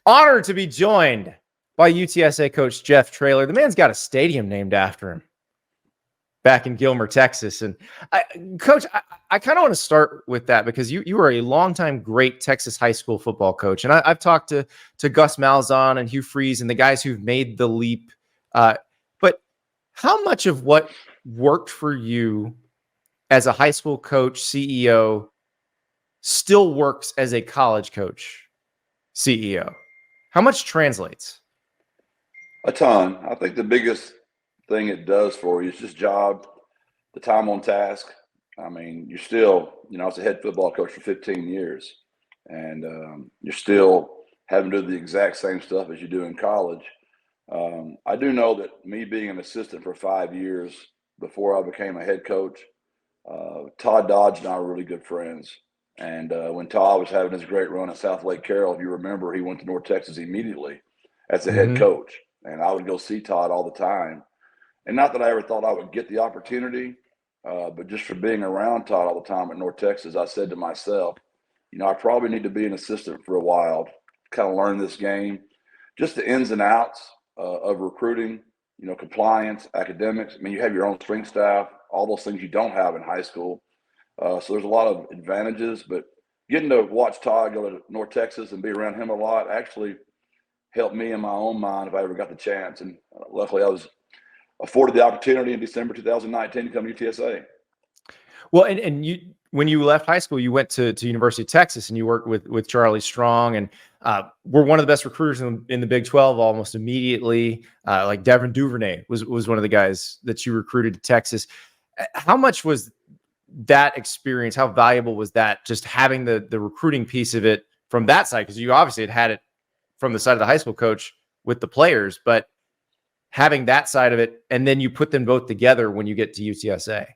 Honored to be joined by UTSA coach Jeff Traylor. The man's got a stadium named after him back in Gilmer, Texas. And Coach, I kind of want to start with that because you were a longtime great Texas high school football coach. And I've talked to Gus Malzahn and Hugh Freeze and the guys who've made the leap. But how much of what worked for you as a high school coach, CEO, still works as a college coach, CEO? How much translates? A ton. I think the biggest thing it does for you is just the time on task. I mean, you're still, I was a head football coach for 15 years, and you're still having to do the exact same stuff as you do in college. I do know that me being an assistant for 5 years before I became a head coach, Todd Dodge and I were really good friends. And when Todd was having his great run at South Lake Carroll, if you remember, he went to North Texas immediately as a head coach. And I would go see Todd all the time. And not that I ever thought I would get the opportunity, but just for being around Todd all the time at North Texas, I said to myself, I probably need to be an assistant for a while, kind of learn this game, just the ins and outs of recruiting, compliance, academics. I mean, you have your own strength staff, all those things you don't have in high school. So there's a lot of advantages, but getting to watch Todd go to North Texas and be around him a lot actually helped me in my own mind if I ever got the chance. And luckily I was afforded the opportunity in December 2019 to come to UTSA. Well, and you, when you left high school, you went to University of Texas and you worked with Charlie Strong, and were one of the best recruiters in the Big 12 almost immediately. Like Devin Duvernay was one of the guys that you recruited to Texas. How much was that experience? How valuable was that, just having the recruiting piece of it from that side? Because you obviously had it from the side of the high school coach with the players, but having that side of it, and then you put them both together when you get to UTSA.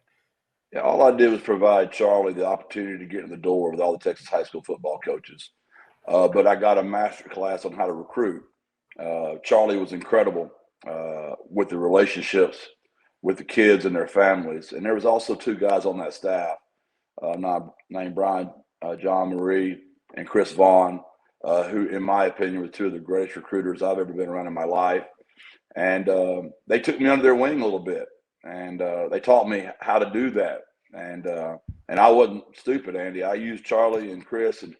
Yeah, all I did was provide Charlie the opportunity to get in the door with all the Texas high school football coaches. But I got a master class on how to recruit. Charlie was incredible with the relationships with the kids and their families. And there was also two guys on that staff named Brian John Marie and Chris Vaughn, who, in my opinion, were two of the greatest recruiters I've ever been around in my life. And they took me under their wing a little bit, and they taught me how to do that. And I wasn't stupid, Andy. I used Charlie and Chris and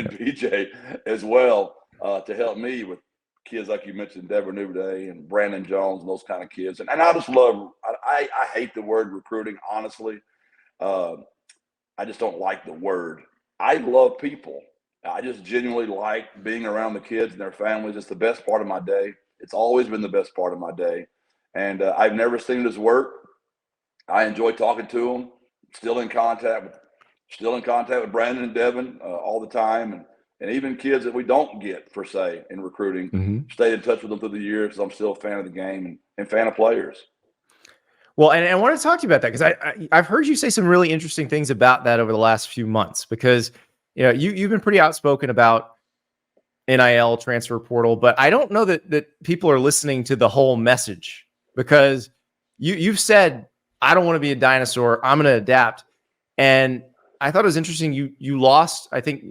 BJ as well to help me with kids like you mentioned, Devin Duvernay and Brandon Jones and those kind of kids. And I just love – I hate the word recruiting, honestly. I just don't like the word. I love people. I just genuinely like being around the kids and their families. It's the best part of my day. It's always been the best part of my day. And I've never seen it as work. I enjoy talking to them. Still in contact with Brandon and Devin all the time. And even kids that we don't get, per se, in recruiting, stay in touch with them through the years because I'm still a fan of the game and fan of players. Well, and I want to talk to you about that because I've heard you say some really interesting things about that over the last few months, because you've been pretty outspoken about NIL, transfer portal, but I don't know that people are listening to the whole message, because you've said, I don't want to be a dinosaur, I'm going to adapt. And I thought it was interesting. You lost, I think,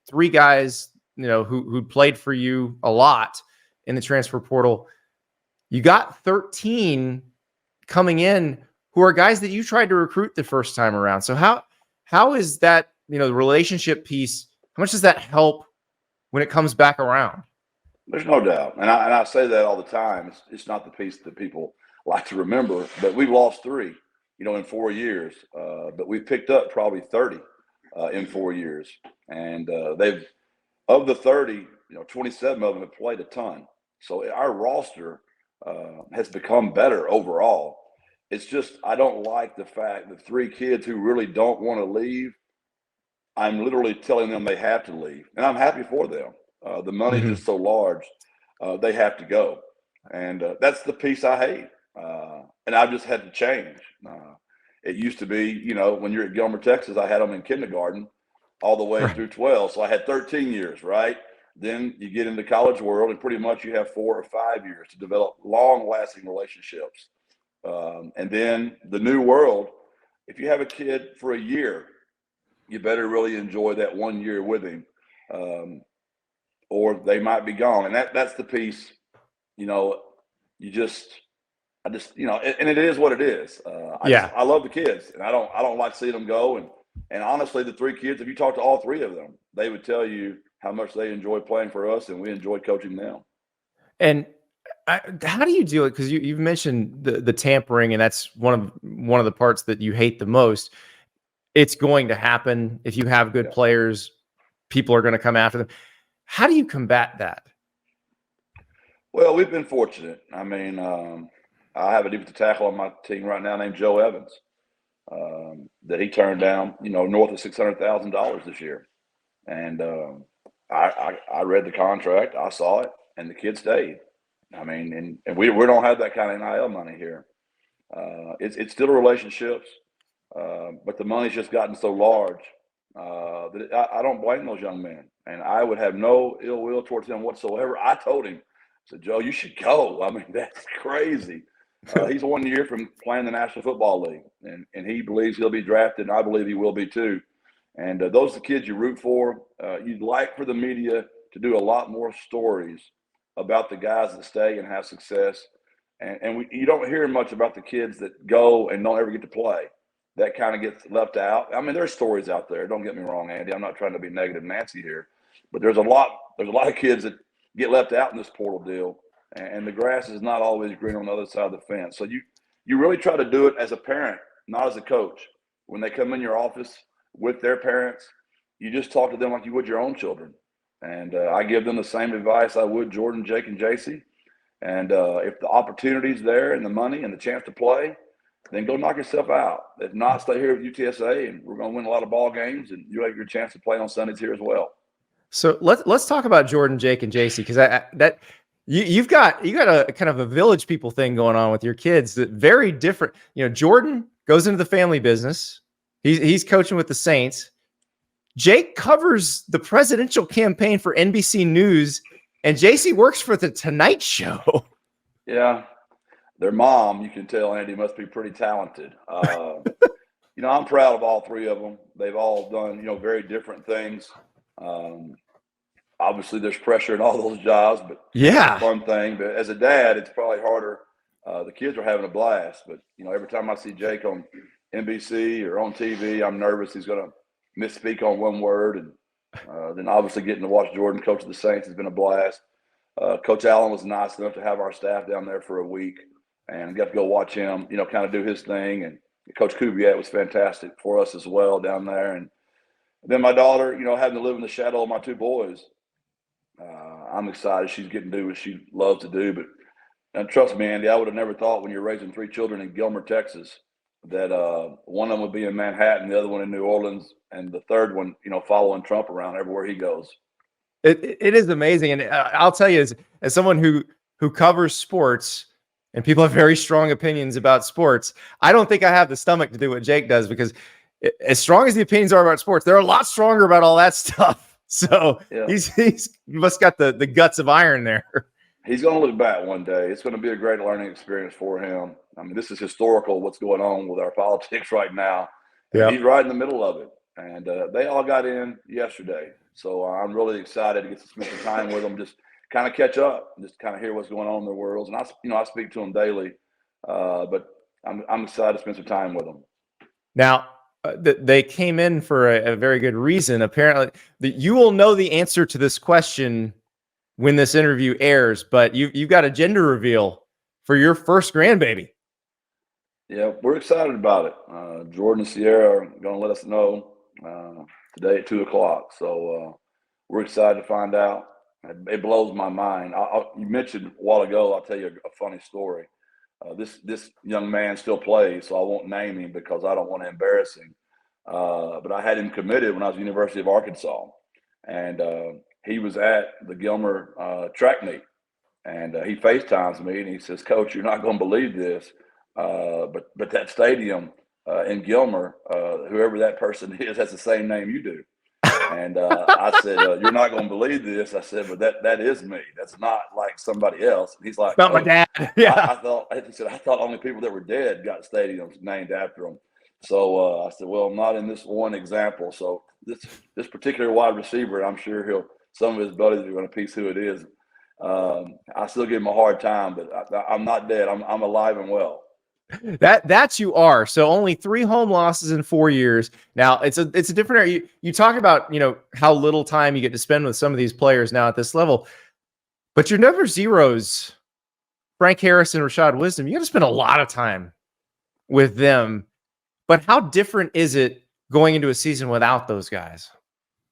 3 guys, who played for you a lot in the transfer portal. You got 13 coming in who are guys that you tried to recruit the first time around. So how is that, the relationship piece, how much does that help when it comes back around? There's no doubt. And I say that all the time. It's not the piece that people like to remember, but we've lost 3, in 4 years. But we've picked up probably 30 in 4 years. And of the 30, 27 of them have played a ton. So our roster has become better overall. It's just, I don't like the fact that 3 kids who really don't want to leave, I'm literally telling them they have to leave. And I'm happy for them. The money's just so large, they have to go. And that's the piece I hate. And I've just had to change. It used to be, when you're at Gilmer, Texas, I had them in kindergarten all the way through 12. So I had 13 years, right? Then you get into college world, and pretty much you have 4 or 5 years to develop long-lasting relationships. And then the new world, if you have a kid for a year, you better really enjoy that 1 year with him. or they might be gone. And that's the piece, you know, I just, you know, and it is what it is. Yeah. I love the kids, and I don't like seeing them go. And honestly, the 3 kids, if you talk to all 3 of them, they would tell you how much they enjoy playing for us, and we enjoy coaching them. And how do you do it? Because you've mentioned the tampering, and that's one of the parts that you hate the most. It's going to happen if you have good players. People are going to come after them. How do you combat that? Well, we've been fortunate. I mean, I have a defensive tackle on my team right now named Joe Evans that he turned down, you know, north of $600,000 this year. And I read the contract, I saw it, and the kid stayed. I mean, and we don't have that kind of NIL money here. It's still relationships, but the money's just gotten so large that I don't blame those young men. And I would have no ill will towards them whatsoever. I told him, I said, Joe, you should go. I mean, that's crazy. He's 1 year from playing the National Football League, and he believes he'll be drafted, and I believe he will be too. And those are the kids you root for. You'd like for the media to do a lot more stories about the guys that stay and have success. And you don't hear much about the kids that go and don't ever get to play. That kind of gets left out. I mean, there's stories out there. Don't get me wrong, Andy. I'm not trying to be negative Nancy here, but there's a lot of kids that get left out in this portal deal, and the grass is not always green on the other side of the fence. So you really try to do it as a parent, not as a coach. When they come in your office with their parents, you just talk to them like you would your own children. And I give them the same advice I would Jordan, Jake, and JC. And if the opportunity's there and the money and the chance to play, then go knock yourself out. If not, stay here at UTSA, and we're going to win a lot of ball games, and you'll have your chance to play on Sundays here as well. So let's talk about Jordan, Jake, and JC, because you've got a kind of a village people thing going on with your kids that very different. You know, Jordan goes into the family business. He's coaching with the Saints. Jake covers the presidential campaign for NBC News, and JC works for the Tonight Show. Yeah. Their mom, you can tell, Andy, must be pretty talented. You know, I'm proud of all 3 of them. They've all done, you know, very different things. Obviously, there's pressure in all those jobs, but yeah, it's a fun thing. But as a dad, it's probably harder. The kids are having a blast, but, you know, every time I see Jake on NBC or on TV, I'm nervous he's going to misspeak on one word. And then obviously getting to watch Jordan coach the Saints has been a blast. Coach Allen was nice enough to have our staff down there for a week and got to go watch him, you know, kind of do his thing. And Coach Kubiak was fantastic for us as well down there. And then my daughter, you know, having to live in the shadow of my 2 boys, I'm excited she's getting to do what she loves to do. But and trust me, Andy, I would have never thought when you're raising 3 children in Gilmer, Texas, that one of them would be in Manhattan, the other one in New Orleans, and the third one, you know, following Trump around everywhere he goes. It is amazing, and I'll tell you, as someone who covers sports, and people have very strong opinions about sports, I don't think I have the stomach to do what Jake does, because as strong as the opinions are about sports, they're a lot stronger about all that stuff. So yeah. He must got the guts of iron there. He's going to look back one day. It's going to be a great learning experience for him. I mean, this is historical, what's going on with our politics right now. Yeah. He's right in the middle of it. And they all got in yesterday. So I'm really excited to get to spend some time with them, just kind of catch up, and just kind of hear what's going on in their worlds. And I speak to them daily, but I'm excited to spend some time with them. Now, they came in for a very good reason. Apparently, you will know the answer to this question when this interview airs, but you've got a gender reveal for your first grandbaby. Yeah, we're excited about it. Jordan and Sierra are going to let us know today at 2:00. So we're excited to find out. It blows my mind. You mentioned a while ago, I'll tell you a funny story. This young man still plays, so I won't name him because I don't want to embarrass him. But I had him committed when I was at the University of Arkansas. And he was at the Gilmer track meet. And he FaceTimes me, and he says, Coach, you're not going to believe this, but that stadium in Gilmer, whoever that person is, has the same name you do. And I said, you're not going to believe this. I said, but that is me. That's not like somebody else. And he's like, not my dad. Yeah. I thought only people that were dead got stadiums named after them. So I said, well, I'm not in this one example. So this particular wide receiver, I'm sure some of his buddies are going to piece who it is. I still give him a hard time, but I'm not dead. I'm alive and well. That you are. So only 3 home losses in 4 years. Now it's a different area. You talk about, how little time you get to spend with some of these players now at this level, but your number zeros, Frank Harris and Rashad Wisdom, you got to spend a lot of time with them. But how different is it going into a season without those guys?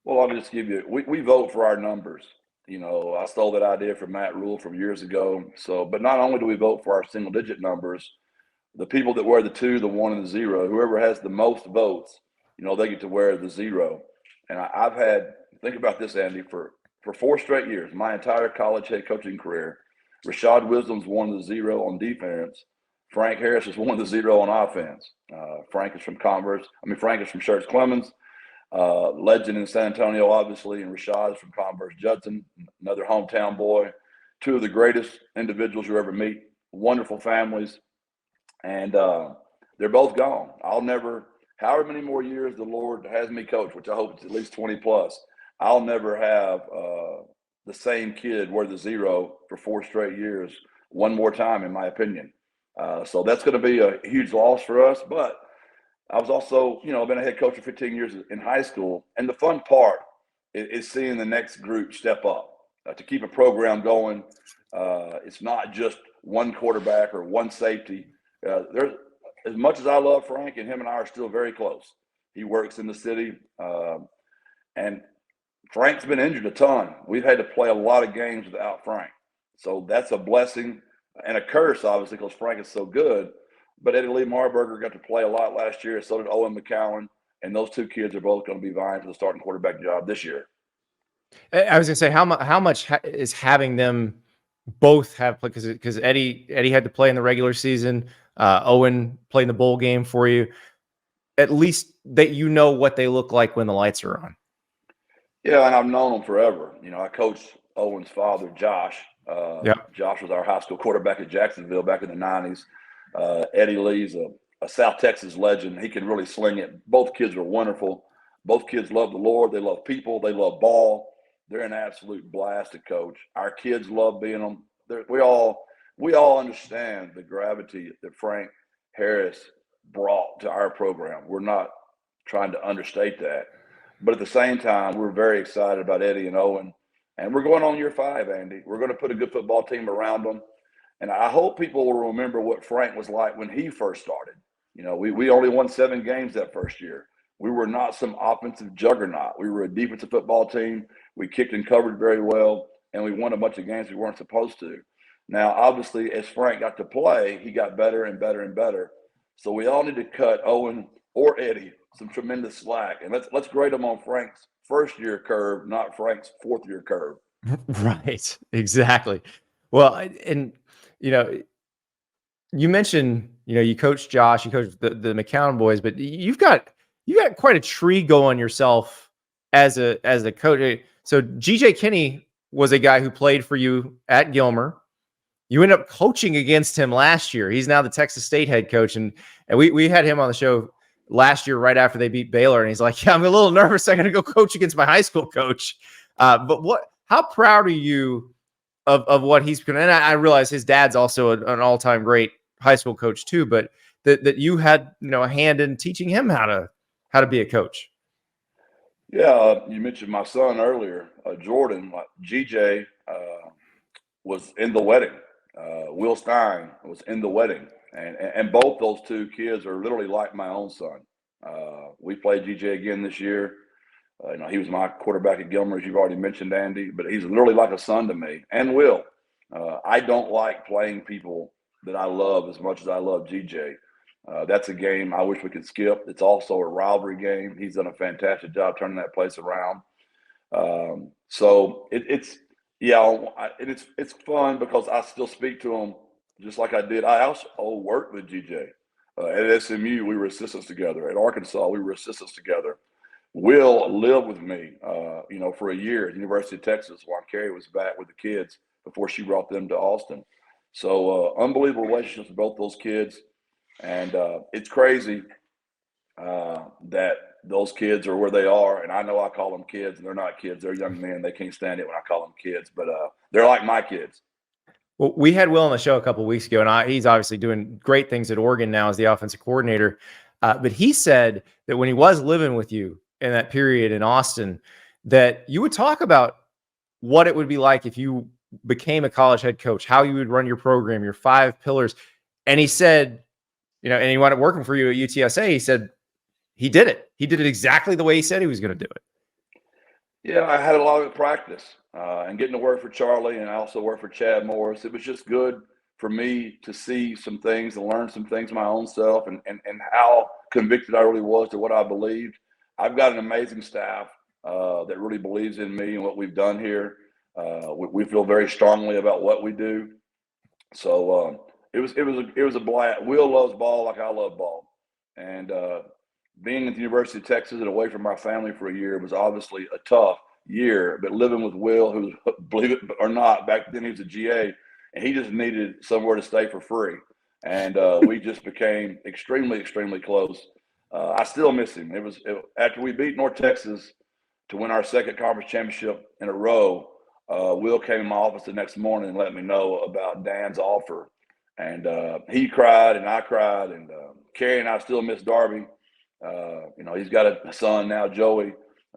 Well, I'll just give you, we vote for our numbers. I stole that idea from Matt Rule from years ago. So, but not only do we vote for our single digit numbers, the people that wear the 2, the 1, and the 0, whoever has the most votes, they get to wear the 0. And I've had, think about this, Andy, for 4 straight years, my entire college head coaching career, Rashad Wisdom's won the 0 on defense. Frank Harris has won the 0 on offense. Frank is from Frank is from Schertz Clemens, legend in San Antonio, obviously, and Rashad is from Converse Judson, another hometown boy. 2 of the greatest individuals you ever meet, wonderful families. And they're both gone. I'll never, however many more years the Lord has me coach, which I hope it's at least 20 plus, I'll never have the same kid wear the 0 for 4 straight years one more time, in my opinion. So that's going to be a huge loss for us. But I was also, I've been a head coach for 15 years in high school. And the fun part is seeing the next group step up to keep a program going. It's not just one quarterback or one safety. There's, as much as I love Frank, and him and I are still very close. He works in the city, and Frank's been injured a ton. We've had to play a lot of games without Frank. So that's a blessing and a curse, obviously, because Frank is so good. But Eddie Lee Marburger got to play a lot last year. So did Owen McCowan. And those 2 kids are both going to be vying for the starting quarterback job this year. I was going to say, how much is having them both have, because Eddie had to play in the regular season. Owen played in the bowl game for you. At least that what they look like when the lights are on. Yeah, and I've known them forever. I coached Owen's father, Josh. Yep. Josh was our high school quarterback at Jacksonville back in the 90s. Eddie Lee's a South Texas legend. He can really sling it. Both kids were wonderful. Both kids love the Lord. They love people. They love ball. They're an absolute blast to coach. Our kids love being them. We all understand the gravity that Frank Harris brought to our program. We're not trying to understate that. But at the same time, we're very excited about Eddie and Owen. And we're going on year 5, Andy. We're going to put a good football team around them. And I hope people will remember what Frank was like when he first started. We only won 7 games that first year. We were not some offensive juggernaut. We were a defensive football team. We kicked and covered very well, and we won a bunch of games we weren't supposed to. Now, obviously, as Frank got to play, he got better and better and better. So we all need to cut Owen or Eddie some tremendous slack, and let's grade them on Frank's first-year curve, not Frank's 4th-year curve. Right. Exactly. Well, and you mentioned, you coach Josh, you coach the McCown boys, but you've got quite a tree going yourself as a coach. So GJ Kinne was a guy who played for you at Gilmer. You ended up coaching against him last year. He's now the Texas State head coach, and we had him on the show last year right after they beat Baylor, and he's like, "Yeah, I'm a little nervous. I got to go coach against my high school coach." But how proud are you of what he's been? And I realize his dad's also an all-time great high school coach too, but that you had a hand in teaching him how to be a coach. Yeah, you mentioned my son earlier, Jordan. GJ was in the wedding. Will Stein was in the wedding, and both those 2 kids are literally like my own son. We played GJ again this year. He was my quarterback at Gilmer, as you've already mentioned, Andy, but he's literally like a son to me. And Will, I don't like playing people that I love as much as I love GJ. That's a game I wish we could skip. It's also a rivalry game. He's done a fantastic job turning that place around. So it's fun because I still speak to him just like I did. I also worked with GJ. At SMU, we were assistants together. At Arkansas, we were assistants together. Will lived with me, for a year at the University of Texas while Carrie was back with the kids before she brought them to Austin. So unbelievable relationships with both those kids. And it's crazy that those kids are where they are. And I know I call them kids, and they're not kids. They're young men. They can't stand it when I call them kids, but they're like my kids. Well, we had Will on the show a couple of weeks ago, and he's obviously doing great things at Oregon now as the offensive coordinator. But he said that when he was living with you in that period in Austin, that you would talk about what it would be like if you became a college head coach, how you would run your program, your 5 pillars. And he said, and he wound up working for you at UTSA. He said he did it. He did it exactly the way he said he was going to do it. Yeah, I had a lot of practice and getting to work for Charlie, and I also work for Chad Morris. It was just good for me to see some things and learn some things my own self and how convicted I really was to what I believed. I've got an amazing staff that really believes in me and what we've done here. We feel very strongly about what we do. So it was a blast. Will loves ball like I love ball, and being at the University of Texas and away from my family for a year was obviously a tough year. But living with Will, who, believe it or not, back then he was a GA, and he just needed somewhere to stay for free, and we just became extremely, extremely close. I still miss him. After we beat North Texas to win our second conference championship in a row. Will came in my office the next morning and let me know about Dan's offer. And he cried and I cried. And Carrie and I still miss Darby. He's got a son now, Joey.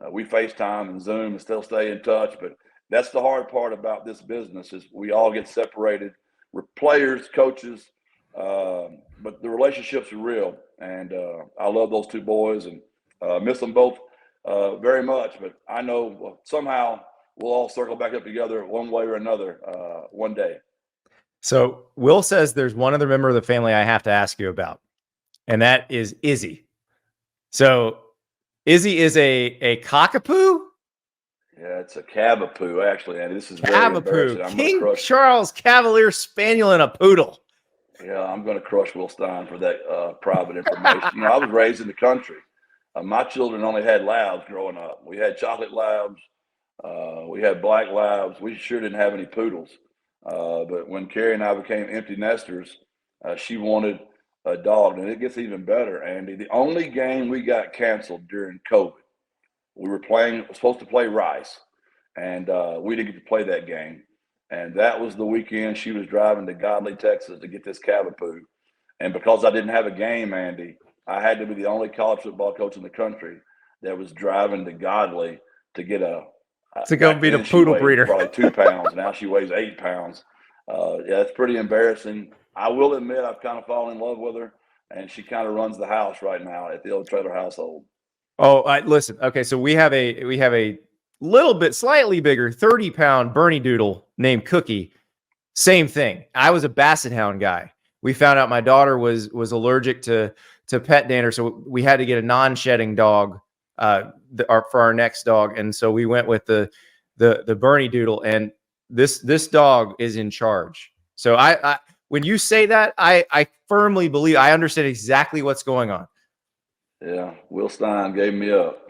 We FaceTime and Zoom and still stay in touch. But that's the hard part about this business is we all get separated. We're players, coaches, but the relationships are real. And I love those 2 boys and miss them both very much. But I know somehow we'll all circle back up together one way or another one day. So Will says there's one other member of the family I have to ask you about, and that is Izzy. So Izzy is a cockapoo? Yeah, it's a cavapoo, actually, Andy. This is very embarrassing. King Charles Cavalier Spaniel and a poodle. Yeah, I'm going to crush Will Stein for that private information. I was raised in the country. My children only had labs growing up. We had chocolate labs. We had black labs. We sure didn't have any poodles. But when Carrie and I became empty nesters, she wanted a dog. And it gets even better, Andy. The only game we got canceled during COVID, we were supposed to play Rice, and we didn't get to play that game. And that was the weekend she was driving to Godley, Texas to get this cavapoo. And because I didn't have a game, Andy, I had to be the only college football coach in the country that was driving to Godley to get to go beat a poodle breeder. Probably 2 pounds. Now she weighs 8 pounds. Yeah, it's pretty embarrassing. I will admit I've kind of fallen in love with her, and she kind of runs the house right now at the old Traylor household. Oh, listen. Okay, so we have a little bit slightly bigger 30-pound Bernie Doodle named Cookie. Same thing. I was a Basset Hound guy. We found out my daughter was allergic to pet dander, so we had to get a non-shedding dog for our next dog, and so we went with the Bernie Doodle, and this dog is in charge. So I when you say that, I firmly believe I understand exactly what's going on. Yeah, Will Stein gave me up.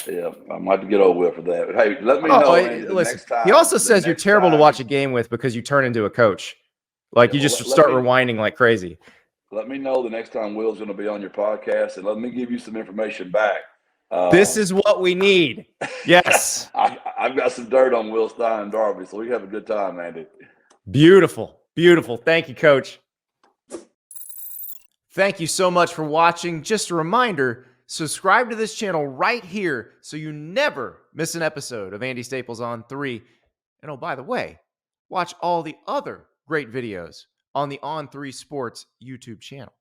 Yeah, I might have to get over with for that. But hey, let me know. Andy, listen, next time, he also says you're terrible to watch a game with because you turn into a coach. Like you just start rewinding like crazy. Let me know the next time Will's going to be on your podcast, and let me give you some information back. This is what we need. Yes. I've got some dirt on Will Stein and Darby, so we have a good time, Andy. Beautiful. Beautiful. Thank you, Coach. Thank you so much for watching. Just a reminder, subscribe to this channel right here so you never miss an episode of Andy Staples on 3. And oh, by the way, watch all the other great videos on the On3 Sports YouTube channel.